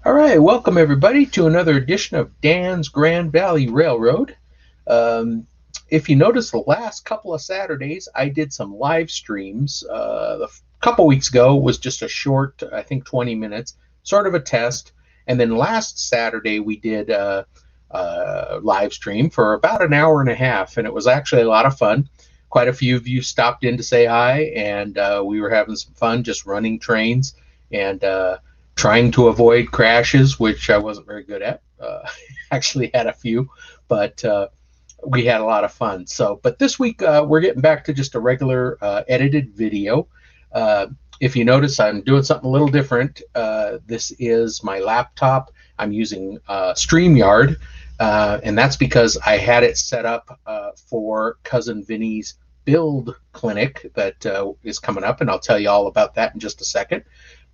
All right, welcome everybody to another edition of Dan's Grand Valley Railroad. Um, if you notice, the last couple of Saturdays, I did some live streams. Couple weeks ago was just a short, I think 20 minutes, sort of a test. And then last Saturday, we did a live stream for about an hour and a half, and it was actually a lot of fun. Quite a few of you stopped in to say hi, and we were having some fun just running trains and trying to avoid crashes, which I wasn't very good at. Actually had a few, but we had a lot of fun. So, but this week we're getting back to just a regular edited video. If you notice, I'm doing something a little different. This is my laptop. I'm using StreamYard, and that's because I had it set up for Cousin Vinny's build clinic that is coming up, and I'll tell you all about that in just a second.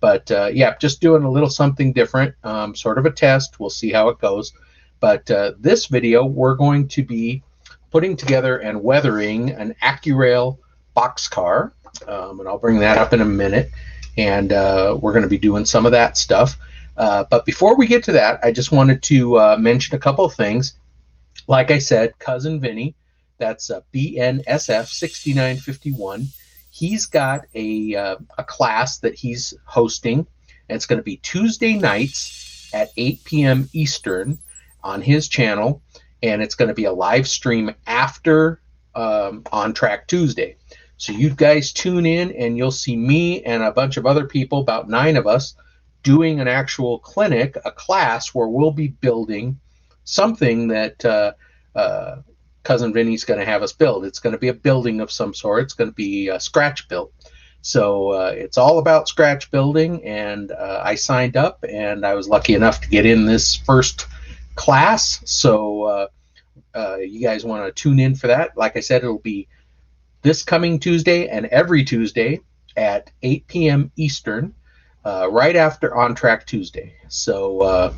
But yeah, just doing a little something different, sort of a test. We'll see how it goes. But this video, we're going to be putting together and weathering an Accurail boxcar, and I'll bring that up in a minute. And we're going to be doing some of that stuff. But before we get to that, I just wanted to mention a couple of things. Like I said, Cousin Vinny, that's BNSF 6951. He's got a class that he's hosting, and it's going to be Tuesday nights at 8 p.m. Eastern on his channel, and it's going to be a live stream after On Track Tuesday. So you guys tune in, and you'll see me and a bunch of other people, about 9 of us, doing an actual clinic, a class where we'll be building something that Cousin Vinny's going to have us build. It's going to be a building of some sort. It's going to be scratch built. So it's all about scratch building, and I signed up, and I was lucky enough to get in this first class. So you guys want to tune in for that. Like I said, it'll be this coming Tuesday and every Tuesday at 8 p.m. Eastern, right after On Track Tuesday. So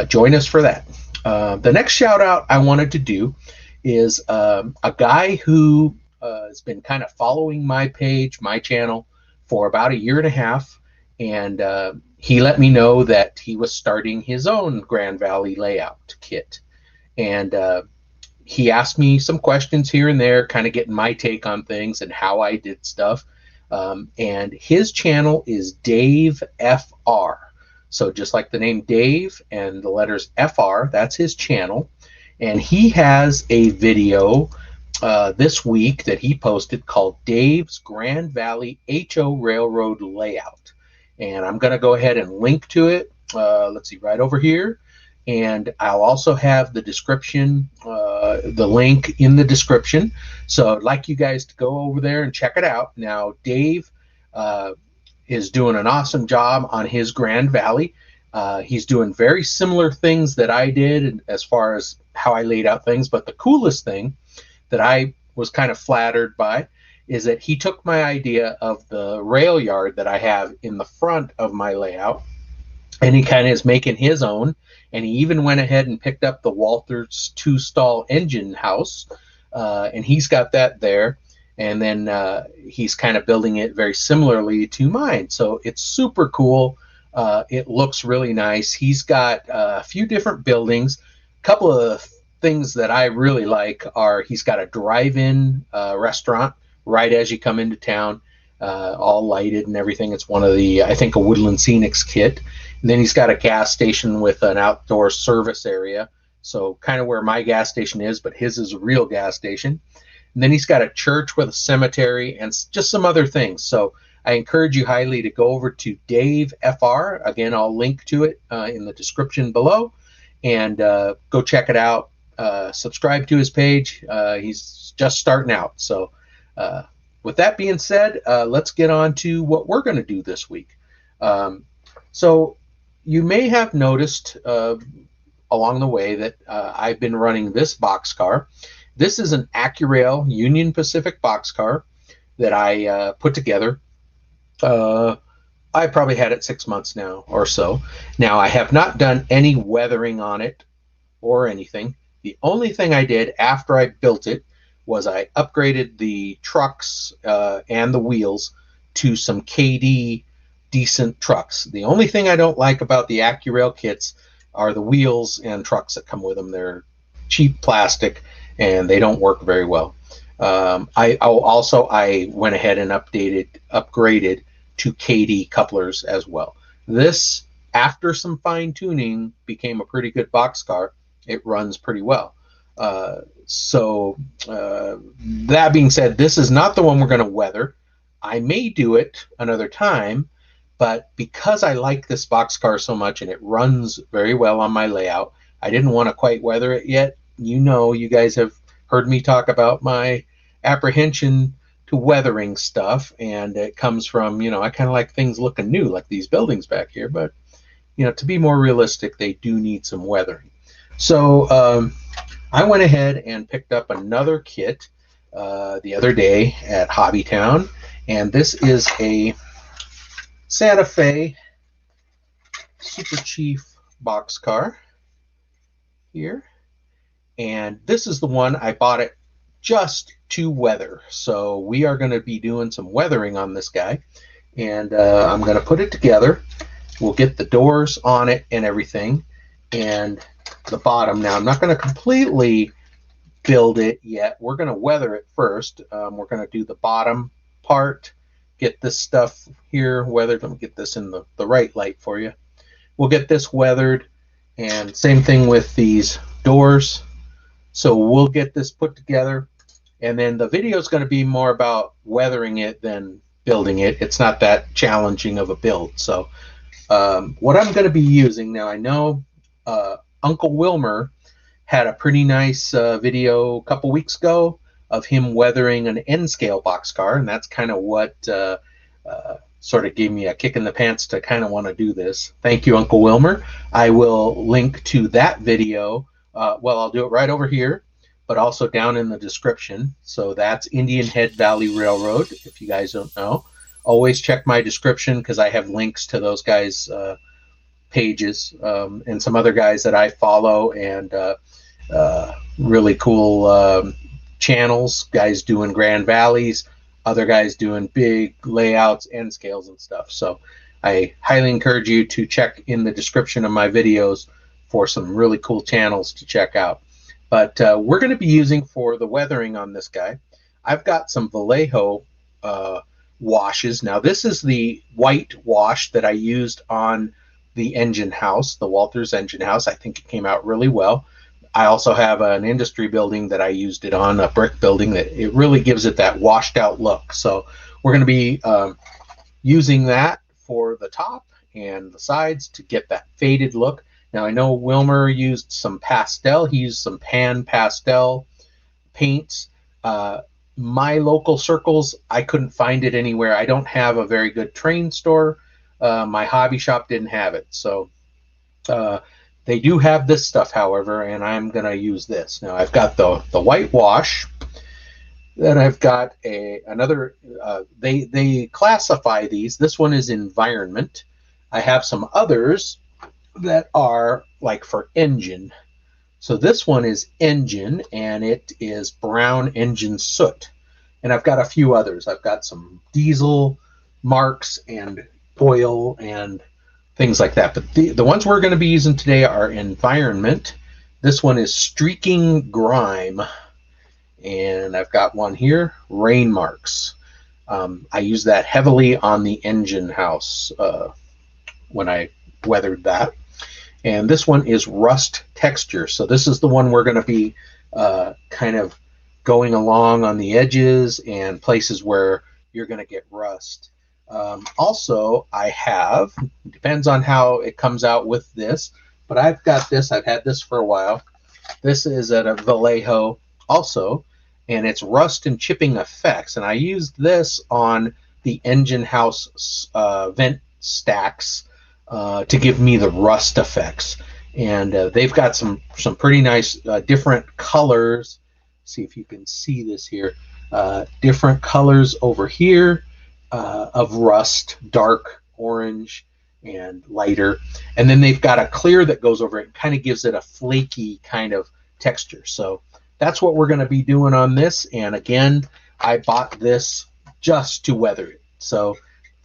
join us for that. The next shout out I wanted to do is a guy who has been kind of following my page, my channel, for about a year and a half, and he let me know that he was starting his own Grand Valley layout kit. And he asked me some questions here and there, kind of getting my take on things and how I did stuff. And his channel is Davefr. So just like the name Dave and the letters FR, that's his channel. And he has a video this week that he posted called Dave's Grand Valley HO Railroad Layout. And I'm going to go ahead and link to it. Let's see, right over here. And I'll also have the description, the link in the description. So I'd like you guys to go over there and check it out. Now, Dave is doing an awesome job on his Grand Valley. He's doing very similar things that I did as far as how I laid out things. But the coolest thing that I was kind of flattered by is that he took my idea of the rail yard that I have in the front of my layout, and he kind of is making his own. And he even went ahead and picked up the Walters 2-stall engine house, and he's got that there. And then he's kind of building it very similarly to mine. So it's super cool. It looks really nice. He's got a few different buildings. A couple of things that I really like are he's got a drive-in restaurant right as you come into town, all lighted and everything. It's one of the, I think, a Woodland Scenics kit. And then he's got a gas station with an outdoor service area. So kind of where my gas station is, but his is a real gas station. And then he's got a church with a cemetery and just some other things. So I encourage you highly to go over to Davefr. Again, I'll link to it in the description below. And go check it out. Subscribe to his page. He's just starting out. So with that being said, let's get on to what we're going to do this week. So you may have noticed along the way that I've been running this boxcar. This is an Accurail Union Pacific boxcar that I put together. I probably had it 6 months now or so. Now, I have not done any weathering on it or anything. The only thing I did after I built it was I upgraded the trucks and the wheels to some KD decent trucks. The only thing I don't like about the Accurail kits are the wheels and trucks that come with them. They're cheap plastic and they don't work very well. I went ahead and upgraded to KD couplers as well. This, after some fine tuning, became a pretty good boxcar. It runs pretty well. That being said, this is not the one we're going to weather. I may do it another time, but because I like this boxcar so much and it runs very well on my layout, I didn't want to quite weather it yet. You know, you guys have heard me talk about my apprehension to weathering stuff, and it comes from, you know, I kind of like things looking new, like these buildings back here, but, you know, to be more realistic, they do need some weathering. So I went ahead and picked up another kit the other day at Hobbytown, and this is a Santa Fe Super Chief boxcar here, and this is the one I bought it just to weather. So we are going to be doing some weathering on this guy, and I'm going to put it together. We'll get the doors on it and everything, and the bottom. Now I'm not going to completely build it yet. We're going to weather it first. We're going to do the bottom part, get this stuff here weathered. Let me get this in the right light for you. We'll get this weathered, and same thing with these doors. So we'll get this put together, and then the video is going to be more about weathering it than building it. It's not that challenging of a build. So what I'm going to be using now, I know Uncle Wilmer had a pretty nice video a couple weeks ago of him weathering an N-scale boxcar, and that's kind of what sort of gave me a kick in the pants to kind of want to do this. Thank you, Uncle Wilmer. I will link to that video. Well, I'll do it right over here, but also down in the description. So that's Indian Head Valley Railroad, if you guys don't know. Always check my description because I have links to those guys' pages and some other guys that I follow, and really cool channels, guys doing Grand Valleys, other guys doing big layouts and scales and stuff. So I highly encourage you to check in the description of my videos for some really cool channels to check out. But we're going to be using, for the weathering on this guy, I've got some Vallejo washes. Now this is the white wash that I used on the engine house, the Walters engine house. I think it came out really well. I also have an industry building that I used it on, a brick building, that it really gives it that washed out look. So we're going to be using that for the top and the sides to get that faded look. Now I know Wilmer used some pastel. He used some pan pastel paints. My local circles, I couldn't find it anywhere. I don't have a very good train store. My hobby shop didn't have it. So they do have this stuff, however, and I'm going to use this. Now I've got the white wash. Then I've got another, they classify these. This one is environment. I have some others that are like for engine. So this one is engine, and it is brown engine soot. And I've got a few others. I've got some diesel marks and oil and things like that. But the ones we're going to be using today are environment. This one is streaking grime. And I've got one here, rain marks. I use that heavily on the engine house when I weathered that. And this one is rust texture. So this is the one we're going to be kind of going along on the edges and places where you're going to get rust. Also, I have, depends on how it comes out with this, but I've got this. I've had this for a while. This is at a Vallejo also, and it's rust and chipping effects. And I used this on the engine house vent stacks to give me the rust effects. And they've got some pretty nice different colors. See if you can see this here. Different colors over here of rust, dark orange and lighter. And then they've got a clear that goes over it, kind of gives it a flaky kind of texture. So that's what we're going to be doing on this. And again, I bought this just to weather it. So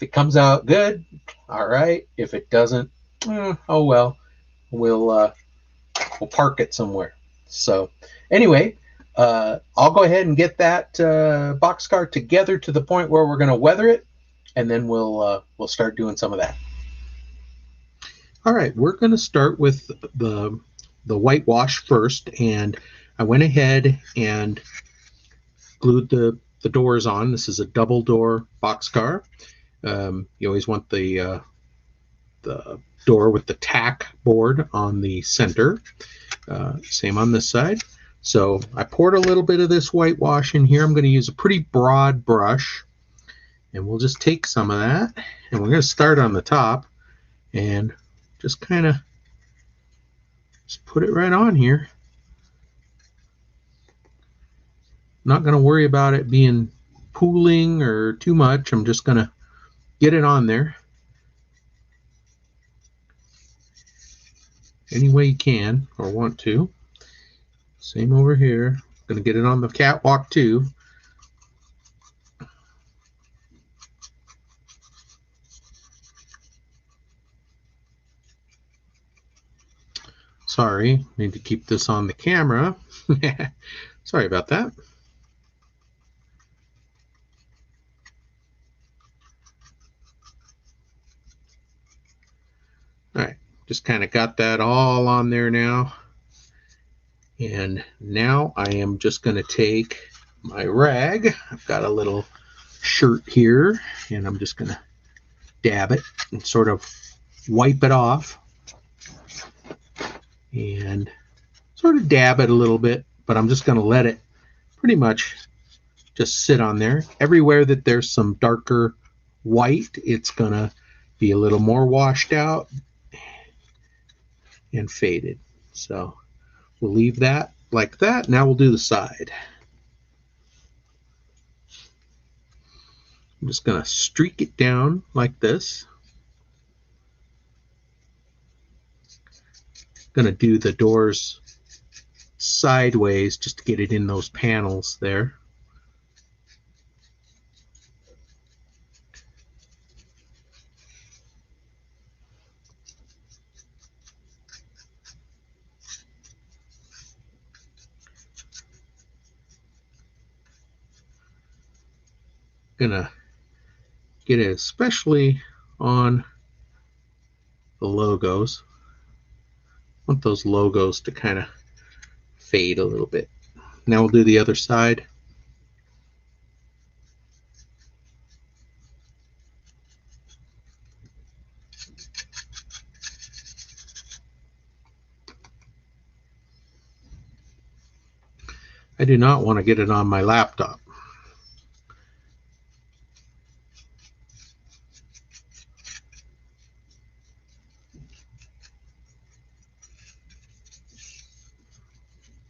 If it comes out good, all right. If it doesn't, oh well. We'll park it somewhere. So anyway, I'll go ahead and get that boxcar together to the point where we're going to weather it, and then we'll start doing some of that. All right, we're going to start with the whitewash first, and I went ahead and glued the doors on. This is a double door boxcar. You always want the door with the tack board on the center. Same on this side. So I poured a little bit of this whitewash in here. I'm going to use a pretty broad brush, and we'll just take some of that, and we're going to start on the top and just kind of just put it right on here. Not going to worry about it being pooling or too much. I'm just going to get it on there any way you can or want to. Same over here. Going to get it on the catwalk too. Sorry, need to keep this on the camera. Sorry about that. All right, just kind of got that all on there now. And now I am just going to take my rag. I've got a little shirt here, and I'm just going to dab it and sort of wipe it off. And sort of dab it a little bit, but I'm just going to let it pretty much just sit on there. Everywhere that there's some darker white, it's going to be a little more washed out and faded. So we'll leave that like that. Now we'll do the side. I'm just going to streak it down like this. Going to do the doors sideways just to get it in those panels there. Gonna get it especially on the logos. I want those logos to kind of fade a little bit. Now we'll do the other side. I do not want to get it on my laptop.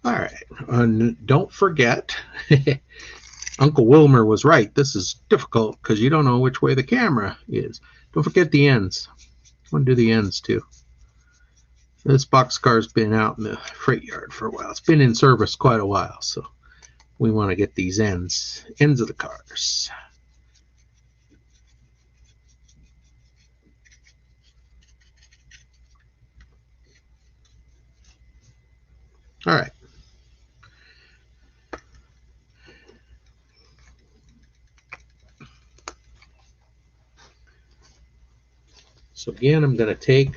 All right, and don't forget, Uncle Wilmer was right. This is difficult because you don't know which way the camera is. Don't forget the ends. I want to do the ends too. This boxcar's been out in the freight yard for a while. It's been in service quite a while, so we want to get these ends of the cars. All right. So again, I'm going to take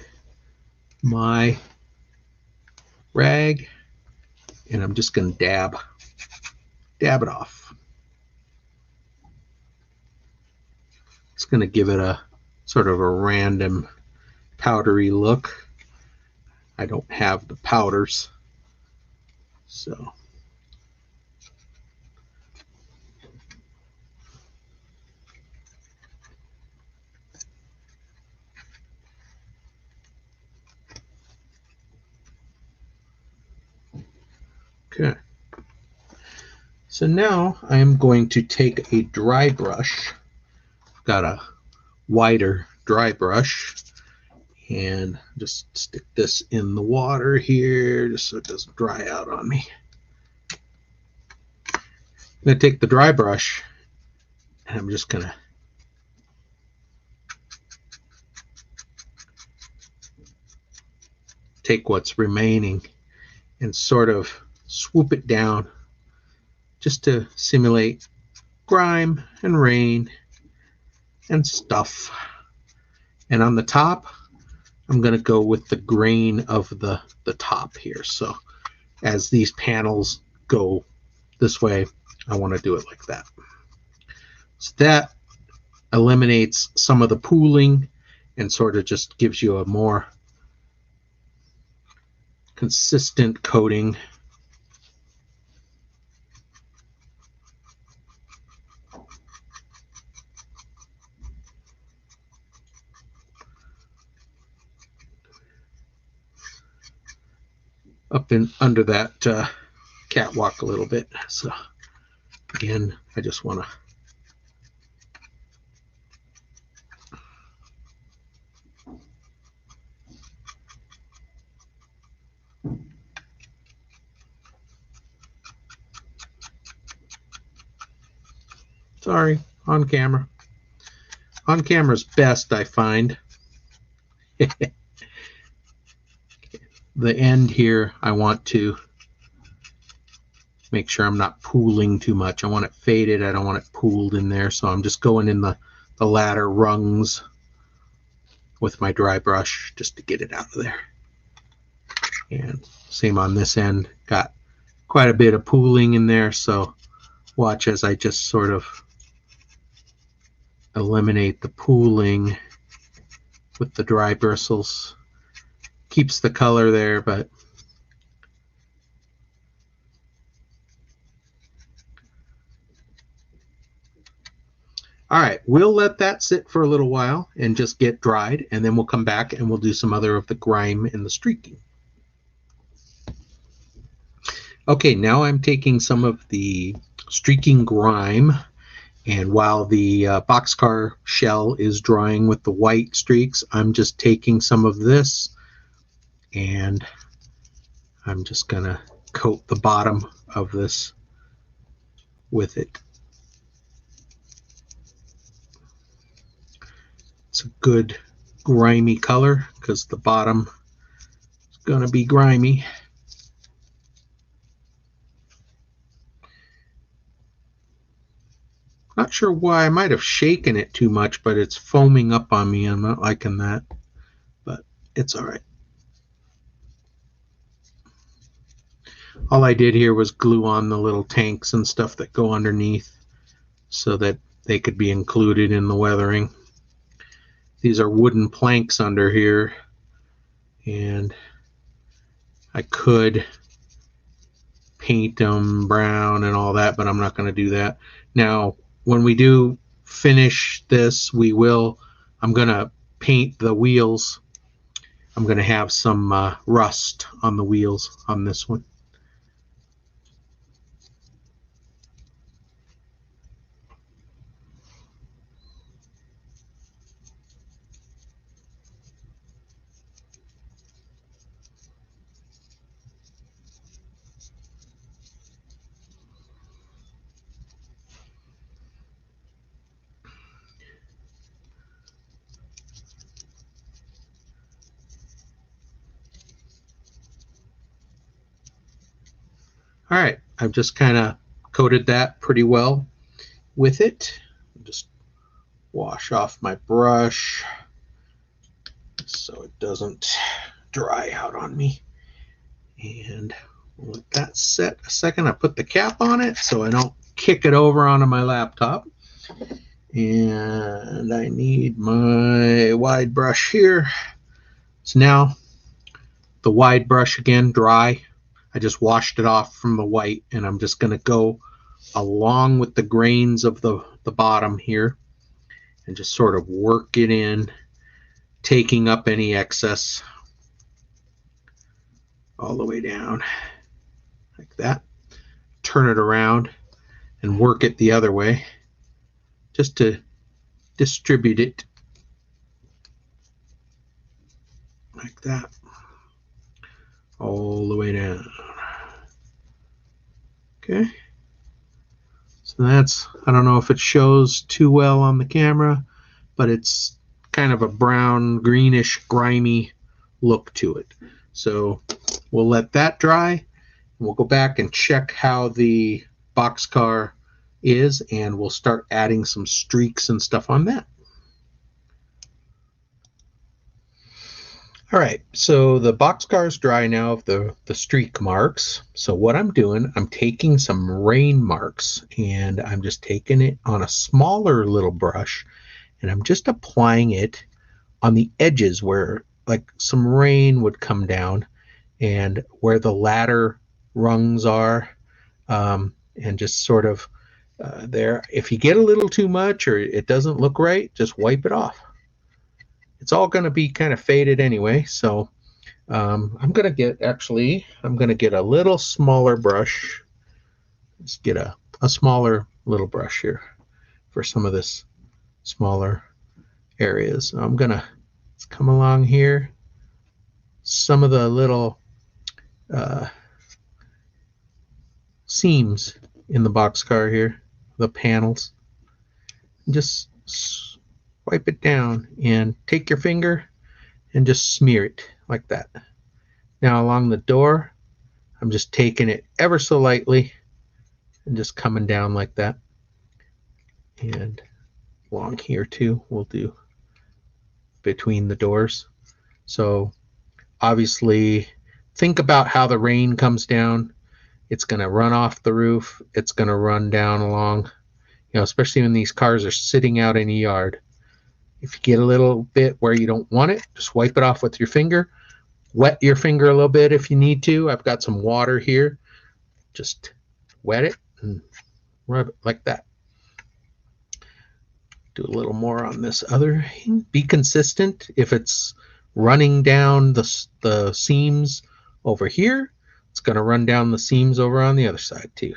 my rag and I'm just going to dab it off. It's going to give it a sort of a random powdery look. I don't have the powders, so okay. So now I am going to take a dry brush. I've got a wider dry brush, and just stick this in the water here just so it doesn't dry out on me. I'm going to take the dry brush and I'm just going to take what's remaining and sort of swoop it down just to simulate grime and rain and stuff. And on the top, I'm going to go with the grain of the top here. So as these panels go this way, I want to do it like that. So that eliminates some of the pooling and sort of just gives you a more consistent coating. Up in under that catwalk a little bit. So again, I just want to sorry, on camera. On camera's best, I find. The end here, I want to make sure I'm not pooling too much. I want it faded. I don't want it pooled in there. So I'm just going in the latter rungs with my dry brush just to get it out of there. And same on this end. Got quite a bit of pooling in there. So watch as I just sort of eliminate the pooling with the dry bristles. Keeps the color there, but all right, we'll let that sit for a little while and just get dried, and then we'll come back and we'll do some other of the grime and the streaking. Okay, now I'm taking some of the streaking grime, and while the boxcar shell is drying with the white streaks, I'm just taking some of this and I'm just gonna coat the bottom of this with it. It's a good grimy color because the bottom is gonna be grimy. Not sure why. I might have shaken it too much, but it's foaming up on me. I'm not liking that, but it's all right. All I did here was glue on the little tanks and stuff that go underneath so that they could be included in the weathering. These are wooden planks under here, and I could paint them brown and all that, but I'm not going to do that. Now, when we do finish this, I'm going to paint the wheels. I'm going to have some rust on the wheels on this one. All right, I've just kind of coated that pretty well with it. Just wash off my brush so it doesn't dry out on me. And we'll let that set a second. I put the cap on it so I don't kick it over onto my laptop. And I need my wide brush here. So now the wide brush again, dry. I just washed it off from the white, and I'm just going to go along with the grains of the bottom here and just sort of work it in, taking up any excess all the way down like that. Turn it around and work it the other way just to distribute it like that all the way down. Okay, so that's, I don't know if it shows too well on the camera, but it's kind of a brown, greenish, grimy look to it. So we'll let that dry. We'll go back and check how the boxcar is, and we'll start adding some streaks and stuff on that. All right, so the boxcar is dry now of the streak marks. So what I'm doing, I'm taking some rain marks, and I'm just taking it on a smaller little brush, and I'm just applying it on the edges where like some rain would come down, and where the ladder rungs are, and just sort of there. If you get a little too much or it doesn't look right, just wipe it off. It's all going to be kind of faded anyway, so I'm going to get a little smaller brush. Just get a smaller little brush here for some of this smaller areas. I'm going to come along here. Some of the little seams in the boxcar here, the panels, just wipe it down and take your finger and just smear it like that. Now along the door, I'm just taking it ever so lightly and just coming down like that. And along here too, we'll do between the doors. So obviously think about how the rain comes down. It's going to run off the roof. It's going to run down along, especially when these cars are sitting out in a yard. If you get a little bit where you don't want it, just wipe it off with your finger. Wet your finger a little bit if you need to. I've got some water here. Just wet it and rub it like that. Do a little more on this other. Be consistent. If it's running down the seams over here, it's going to run down the seams over on the other side too.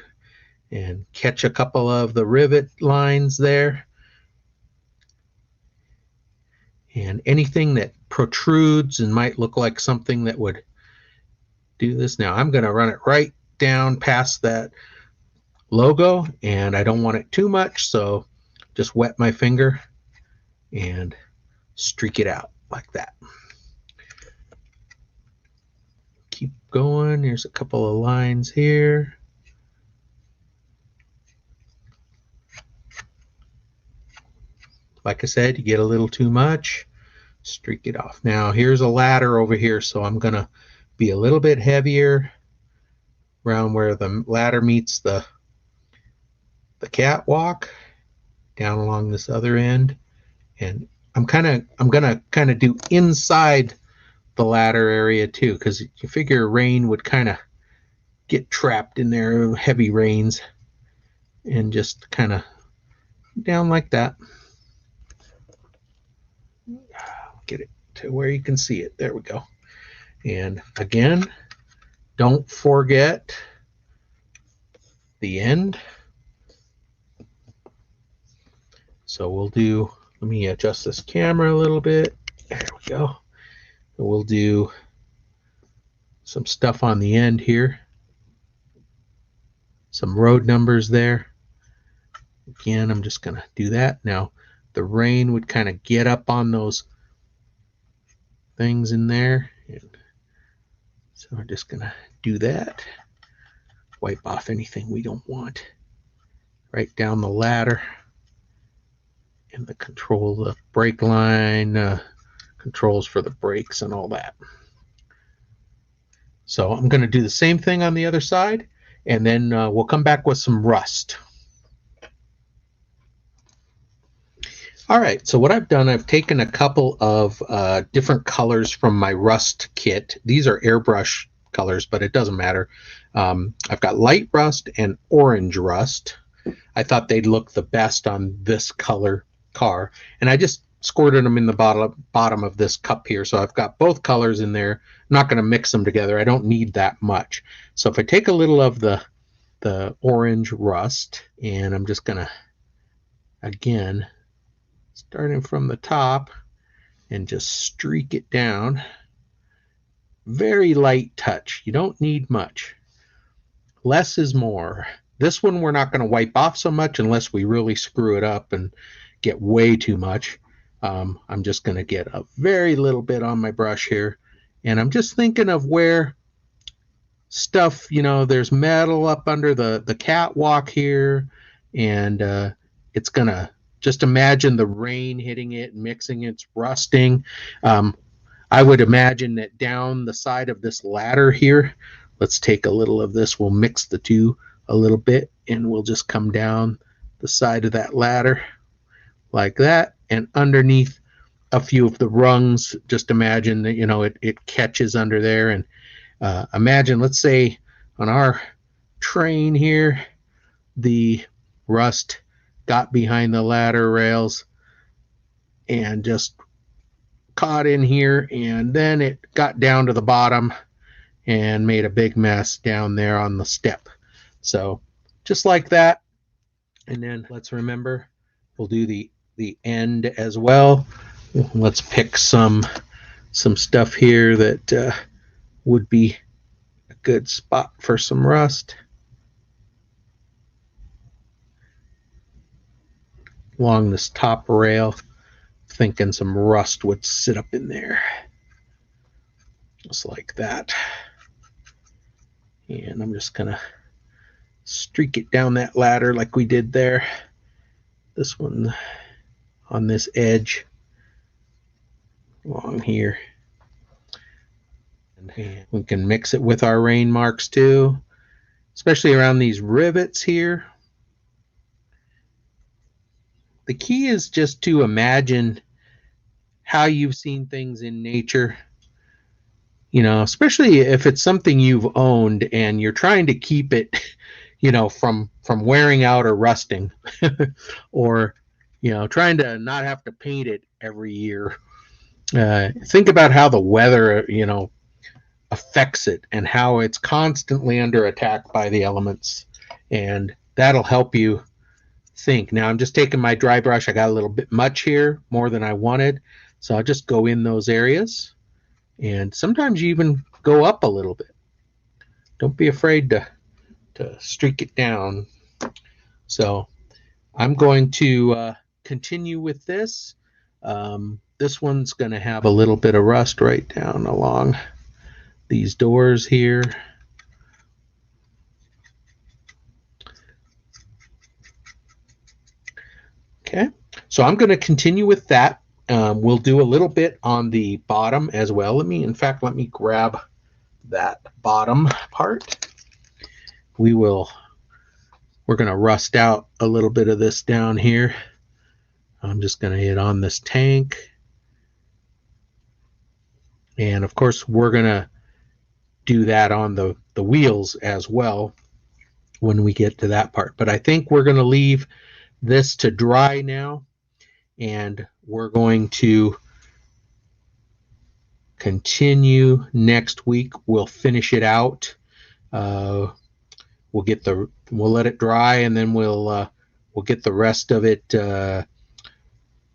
And catch a couple of the rivet lines there. And anything that protrudes and might look like something that would do this. Now I'm going to run it right down past that logo, and I don't want it too much, so just wet my finger and streak it out like that. Keep going. Here's a couple of lines here. Like I said, you get a little too much, streak it off. Now here's a ladder over here, so I'm going to be a little bit heavier around where the ladder meets the catwalk, down along this other end. And I'm gonna kind of do inside the ladder area too, because you figure rain would kind of get trapped in there, heavy rains, and just kind of down like that. Get it to where you can see it. There we go. And again, don't forget the end. So we'll do, let me adjust this camera a little bit. There we go. We'll do some stuff on the end here. Some road numbers there. Again, I'm just going to do that. Now, the rain would kind of get up on those things in there. And so we're just going to do that. Wipe off anything we don't want. Right down the ladder. And the control, the brake line, controls for the brakes and all that. So I'm going to do the same thing on the other side, and then we'll come back with some rust. All right, so what I've done, I've taken a couple of different colors from my rust kit. These are airbrush colors, but it doesn't matter. I've got light rust and orange rust. I thought they'd look the best on this color car, and I just squirted them in the bottom of this cup here. So I've got both colors in there. I'm not going to mix them together. I don't need that much. So if I take a little of the orange rust, and I'm just going to, again, starting from the top, and just streak it down. Very light touch. You don't need much. Less is more. This one we're not going to wipe off so much unless we really screw it up and get way too much. I'm just going to get a very little bit on my brush here And I'm just thinking of where stuff, there's metal up under the catwalk here, and it's gonna, just imagine the rain hitting it and mixing it, it's rusting. I would imagine that down the side of this ladder here, let's take a little of this, we'll mix the two a little bit, and we'll just come down the side of that ladder like that, and underneath a few of the rungs, just imagine that it catches under there. And imagine, let's say on our train here, the rust got behind the ladder rails and just caught in here, and then it got down to the bottom and made a big mess down there on the step. So just like that. And then let's remember, we'll do the end as well. Let's pick some stuff here that would be a good spot for some rust. Along this top rail, thinking some rust would sit up in there. Just like that. And I'm just gonna streak it down that ladder like we did there. This one on this edge along here. And we can mix it with our rain marks too, especially around these rivets here. The key is just to imagine how you've seen things in nature, especially if it's something you've owned and you're trying to keep it, from wearing out or rusting, or, trying to not have to paint it every year. Think about how the weather, affects it, and how it's constantly under attack by the elements, and that'll help you think. Now I'm just taking my dry brush. I got a little bit much here, more than I wanted, so I'll just go in those areas, and sometimes you even go up a little bit. Don't be afraid to streak it down. So I'm going to continue with this. This one's going to have a little bit of rust right down along these doors here. Okay, so I'm going to continue with that. We'll do a little bit on the bottom as well. Let me grab that bottom part. We're going to rust out a little bit of this down here. I'm just going to hit on this tank. And of course, we're going to do that on the wheels as well when we get to that part. But I think we're going to leave this to dry now, and we're going to continue next week. We'll finish it out. We'll let it dry, and then we'll get the rest of it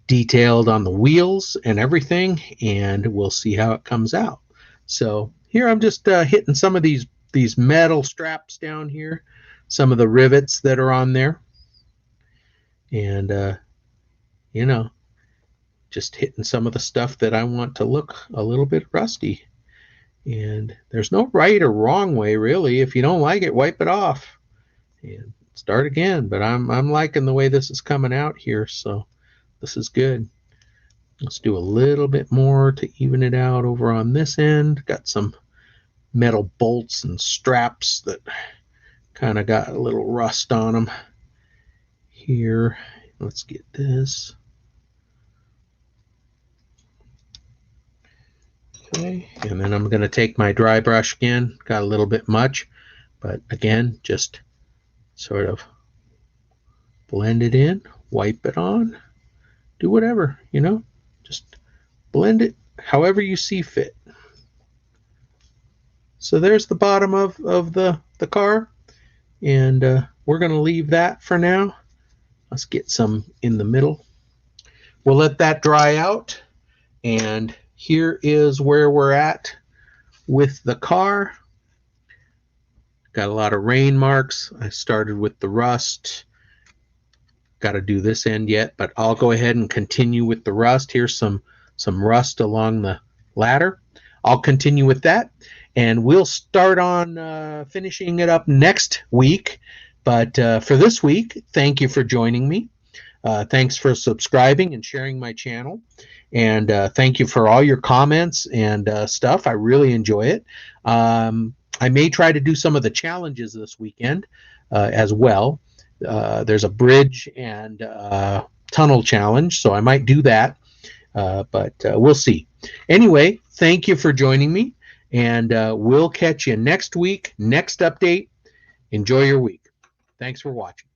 detailed on the wheels and everything, and we'll see how it comes out. So here I'm just hitting some of these metal straps down here, some of the rivets that are on there, and just hitting some of the stuff that I want to look a little bit rusty. And there's no right or wrong way, really. If you don't like it, wipe it off and start again. But I'm liking the way this is coming out here, so this is good. Let's do a little bit more to even it out over on this end. Got some metal bolts and straps that kind of got a little rust on them here. Let's get this. Okay, and then I'm going to take my dry brush again. Got a little bit much, but again, just sort of blend it in, wipe it on, do whatever, just blend it however you see fit. So there's the bottom of the car, and we're going to leave that for now. Let's get some in the middle. We'll let that dry out, and here is where we're at with the car. Got a lot of rain marks. I started with the rust. Got to do this end yet, but I'll go ahead and continue with the rust. Here's some rust along the ladder. I'll continue with that, and we'll start on finishing it up next week. But for this week, thank you for joining me. Thanks for subscribing and sharing my channel. And thank you for all your comments and stuff. I really enjoy it. I may try to do some of the challenges this weekend as well. There's a bridge and tunnel challenge, so I might do that. But we'll see. Anyway, thank you for joining me. And we'll catch you next week, next update. Enjoy your week. Thanks for watching.